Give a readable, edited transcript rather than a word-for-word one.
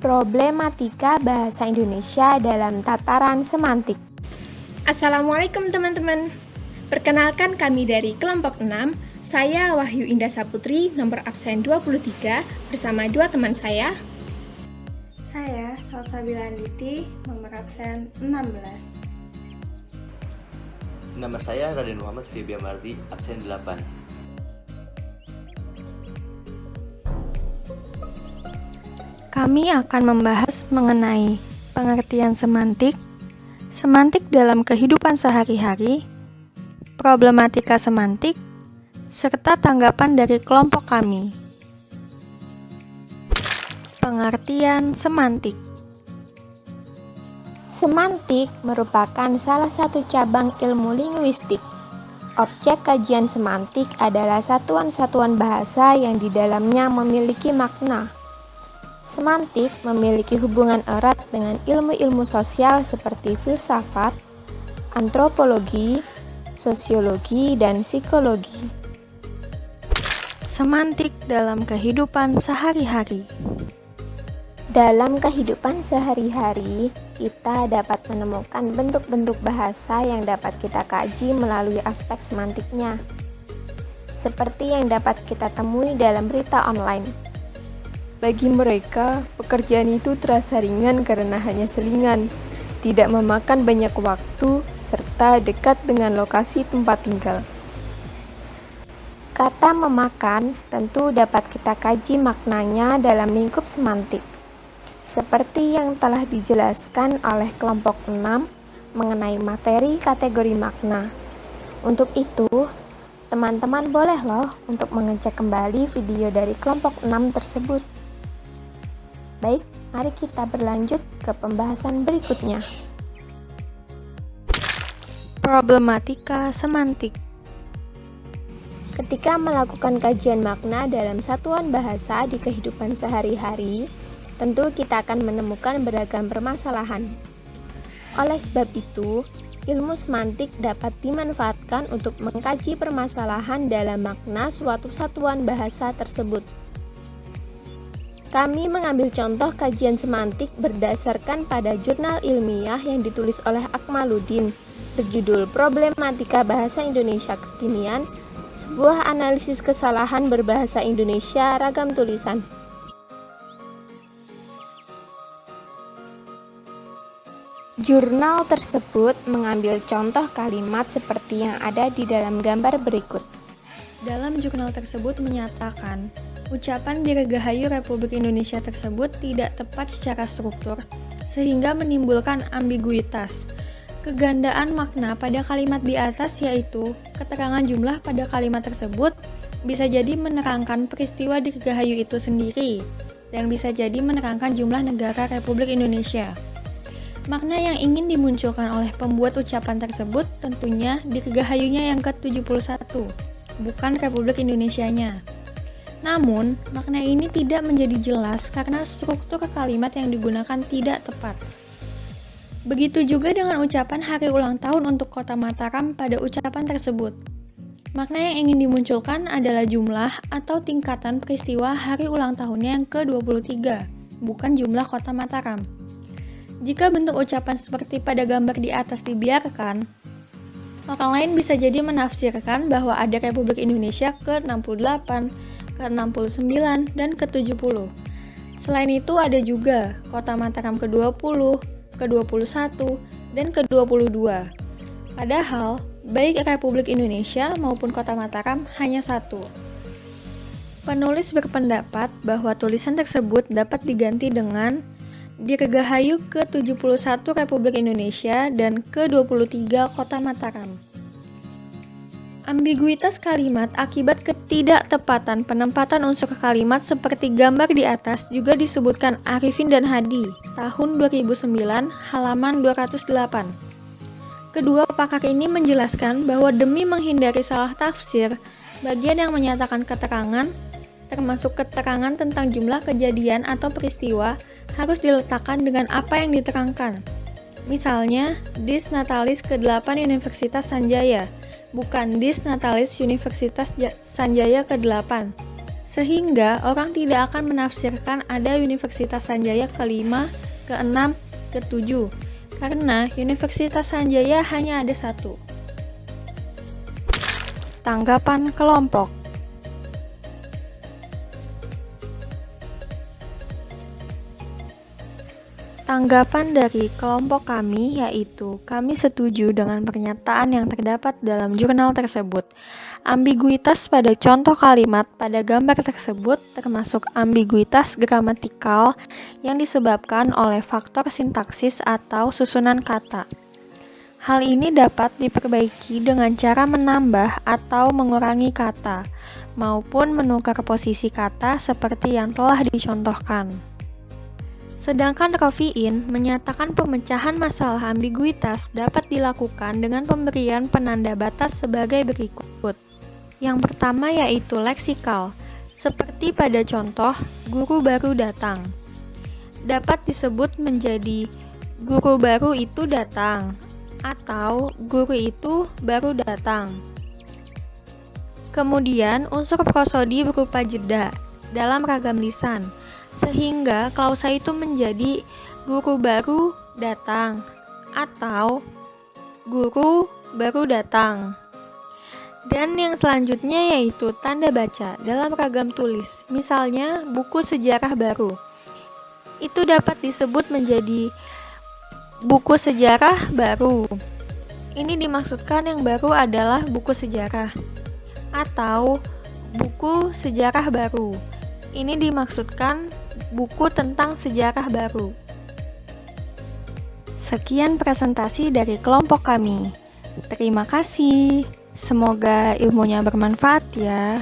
Problematika bahasa Indonesia dalam tataran semantik. Assalamualaikum teman-teman. Perkenalkan kami dari kelompok 6. Saya Wahyu Indah Saputri, nomor absen 23, bersama dua teman saya. Saya Salsabila Anditi, nomor absen 16. Nama saya Raden Muhammad Febia Mardi, absen 8. Kami akan membahas mengenai pengertian semantik, semantik dalam kehidupan sehari-hari, problematika semantik, serta tanggapan dari kelompok kami. Pengertian semantik. Semantik merupakan salah satu cabang ilmu linguistik. Objek kajian semantik adalah satuan-satuan bahasa yang di dalamnya memiliki makna. Semantik memiliki hubungan erat dengan ilmu-ilmu sosial seperti filsafat, antropologi, sosiologi, dan psikologi. Semantik dalam kehidupan sehari-hari. Dalam kehidupan sehari-hari, kita dapat menemukan bentuk-bentuk bahasa yang dapat kita kaji melalui aspek semantiknya, seperti yang dapat kita temui dalam berita online. Bagi mereka, pekerjaan itu terasa ringan karena hanya selingan, tidak memakan banyak waktu, serta dekat dengan lokasi tempat tinggal. Kata memakan tentu dapat kita kaji maknanya dalam lingkup semantik, seperti yang telah dijelaskan oleh kelompok 6 mengenai materi kategori makna. Untuk itu, teman-teman boleh loh untuk mengecek kembali video dari kelompok 6 tersebut. Baik, mari kita berlanjut ke pembahasan berikutnya. Problematika semantik. Ketika melakukan kajian makna dalam satuan bahasa di kehidupan sehari-hari, tentu kita akan menemukan beragam permasalahan. Oleh sebab itu, ilmu semantik dapat dimanfaatkan untuk mengkaji permasalahan dalam makna suatu satuan bahasa tersebut. Kami mengambil contoh kajian semantik berdasarkan pada jurnal ilmiah yang ditulis oleh Akmaluddin berjudul Problematika Bahasa Indonesia Kekinian, sebuah analisis kesalahan berbahasa Indonesia ragam tulisan. Jurnal tersebut mengambil contoh kalimat seperti yang ada di dalam gambar berikut. Dalam jurnal tersebut menyatakan, ucapan Dirgahayu Republik Indonesia tersebut tidak tepat secara struktur, sehingga menimbulkan ambiguitas. Kegandaan makna pada kalimat di atas yaitu, keterangan jumlah pada kalimat tersebut bisa jadi menerangkan peristiwa Dirgahayu itu sendiri, dan bisa jadi menerangkan jumlah negara Republik Indonesia. Makna yang ingin dimunculkan oleh pembuat ucapan tersebut tentunya Dirgahayunya yang ke-71, bukan Republik Indonesianya. Namun, makna ini tidak menjadi jelas karena struktur kalimat yang digunakan tidak tepat. Begitu juga dengan ucapan hari ulang tahun untuk Kota Mataram pada ucapan tersebut. Makna yang ingin dimunculkan adalah jumlah atau tingkatan peristiwa hari ulang tahunnya yang ke-23, bukan jumlah Kota Mataram. Jika bentuk ucapan seperti pada gambar di atas dibiarkan, orang lain bisa jadi menafsirkan bahwa ada Republik Indonesia ke-68, ke-69, dan ke-70. Selain itu ada juga Kota Mataram ke-20, ke-21, dan ke-22. Padahal, baik Republik Indonesia maupun Kota Mataram hanya satu. Penulis berpendapat bahwa tulisan tersebut dapat diganti dengan Dirgahayu ke-71 Republik Indonesia dan ke-23 Kota Mataram. Ambiguitas kalimat akibat ketidaktepatan penempatan unsur kalimat seperti gambar di atas juga disebutkan Arifin dan Hadi, tahun 2009, halaman 208. Kedua pakar ini menjelaskan bahwa demi menghindari salah tafsir, bagian yang menyatakan keterangan, termasuk keterangan tentang jumlah kejadian atau peristiwa, harus diletakkan dengan apa yang diterangkan. Misalnya, Dis Natalis ke-8 Universitas Sanjaya, bukan Dis Natalis Universitas Sanjaya ke-8. Sehingga orang tidak akan menafsirkan ada Universitas Sanjaya ke-5, ke-6, ke-7, karena Universitas Sanjaya hanya ada satu. Tanggapan kelompok. Tanggapan dari kelompok kami yaitu kami setuju dengan pernyataan yang terdapat dalam jurnal tersebut. Ambiguitas pada contoh kalimat pada gambar tersebut termasuk ambiguitas gramatikal yang disebabkan oleh faktor sintaksis atau susunan kata. Hal ini dapat diperbaiki dengan cara menambah atau mengurangi kata, maupun menukar posisi kata seperti yang telah dicontohkan. Sedangkan Rofiin menyatakan pemecahan masalah ambiguitas dapat dilakukan dengan pemberian penanda batas sebagai berikut. Yang pertama yaitu leksikal, seperti pada contoh guru baru datang. Dapat disebut menjadi guru baru itu datang, atau guru itu baru datang. Kemudian unsur prosodi berupa jeda dalam ragam lisan, sehingga klausa itu menjadi guru baru datang atau guru baru datang. Dan yang selanjutnya yaitu tanda baca dalam ragam tulis, misalnya buku sejarah baru. Itu dapat disebut menjadi buku sejarah baru. Ini dimaksudkan yang baru adalah buku sejarah atau buku sejarah baru. Ini dimaksudkan buku tentang sejarah baru. Sekian presentasi dari kelompok kami. Terima kasih. Semoga ilmunya bermanfaat ya.